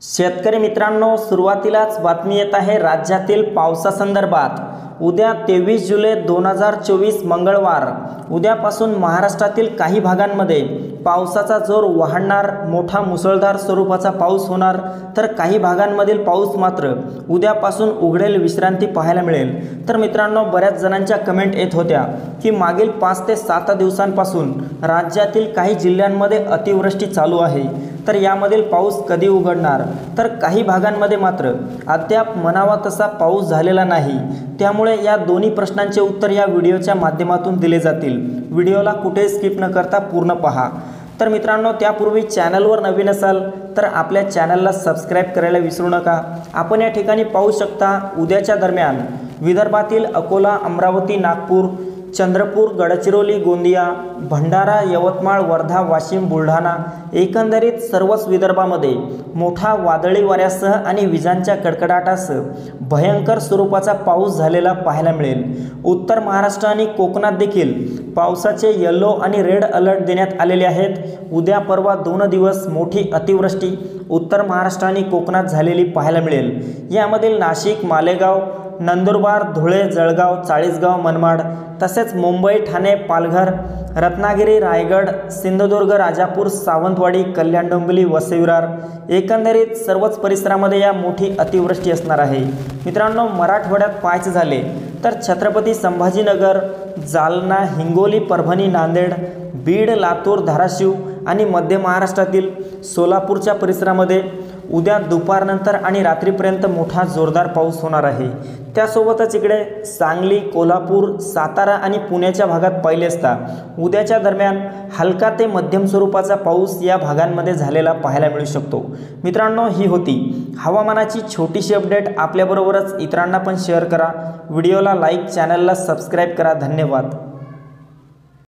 शेतकरी मित्रांनो, सुरुवातीलाच बातमी येत आहे राज्यातील पावसासंदर्भात। उद्या 23 जुलै 2024 मंगळवार उद्यापासून महाराष्ट्रातील काही भागांमध्ये पावसाचा जोर वाढणार, मोठा मुसळधार स्वरूपाचा पाऊस होणार, तर काही भागांमधील पाऊस मात्र उद्यापासून उघडेल, विश्रांती पाहायला मिळेल। तर मित्रांनो, बऱ्याच जणांच्या कमेंट येत होत्या की मागील 5 ते 7 दिवसांपासून राज्यातील काही जिल्ह्यांमध्ये अतिवृष्टी चालू आहे, तर यामधील पाऊस कधी उघडणार? तर काही भागांमध्ये मात्र अद्याप म्हणावा तसा पाऊस झालेला नाही। त्यामुळे या दोन्ही प्रश्नांचे उत्तर या व्हिडिओच्या माध्यमातून दिले जातील। व्हिडिओला कुठे स्किप न करता पूर्ण पहा। तर मित्रांनो, त्यापूर्वी चॅनलवर नवीन असाल तर आपल्या चॅनलला सबस्क्राइब करायला विसरू नका। आपण या ठिकाणी पाहू शकता, उद्याच्या दरम्यान विदर्भातील अकोला, अमरावती, नागपूर, चंद्रपूर, गडचिरोली, गोंदिया, भंडारा, यवतमाळ, वर्धा, वाशिम, बुलढाणा एकंदरीत सर्वच विदर्भामध्ये मोठा वादळी वाऱ्यासह आणि विजांच्या कडकडाटासह भयंकर स्वरूपाचा पाऊस झालेला पाहायला मिळेल। उत्तर महाराष्ट्र आणि कोकणात देखील पावसाचे येलो आणि रेड अलर्ट देण्यात आलेले आहेत। उद्या परवा 2 दिवस मोठी अतिवृष्टी उत्तर महाराष्ट्र आणि कोकणात झालेली पाहायला मिळेल। यामधील नाशिक, मालेगाव, नंदुरबार, धुळे, जळगाव, चाळीसगाव, मनमाड तसेच मुंबई, ठाणे, पालघर, रत्नागिरी, रायगड, सिंधुदुर्ग, राजापूर, सावंतवाडी, कल्याण, डोंबिवली, वसई विरार एकंदरीत सर्वच परिसरामध्ये या मोठी अतिवृष्टी असणार आहे। मित्रांनो, मराठवाड्यात पाहायचे झाले तर छत्रपती संभाजीनगर, जालना, हिंगोली, परभणी, नांदेड, बीड, लातूर, धाराशिव आणि मध्य महाराष्ट्रातील सोलापूरच्या परिसरामध्ये उद्या दुपारनंतर आणि रात्रीपर्यंत मोठा जोरदार पाऊस होणार आहे। त्यासोबतच इकडे सांगली, कोल्हापूर, सातारा आणि पुण्याच्या भागात पाहिले असता उद्याच्या दरम्यान हलका ते मध्यम स्वरूपाचा पाऊस या भागांमध्ये झालेला पाहायला मिळू शकतो। मित्रांनो, ही होती हवामानाची छोटीशी अपडेट। आपल्याबरोबरच इतरांना पण शेअर करा, व्हिडिओला लाईक, चॅनलला सबस्क्राईब करा। धन्यवाद।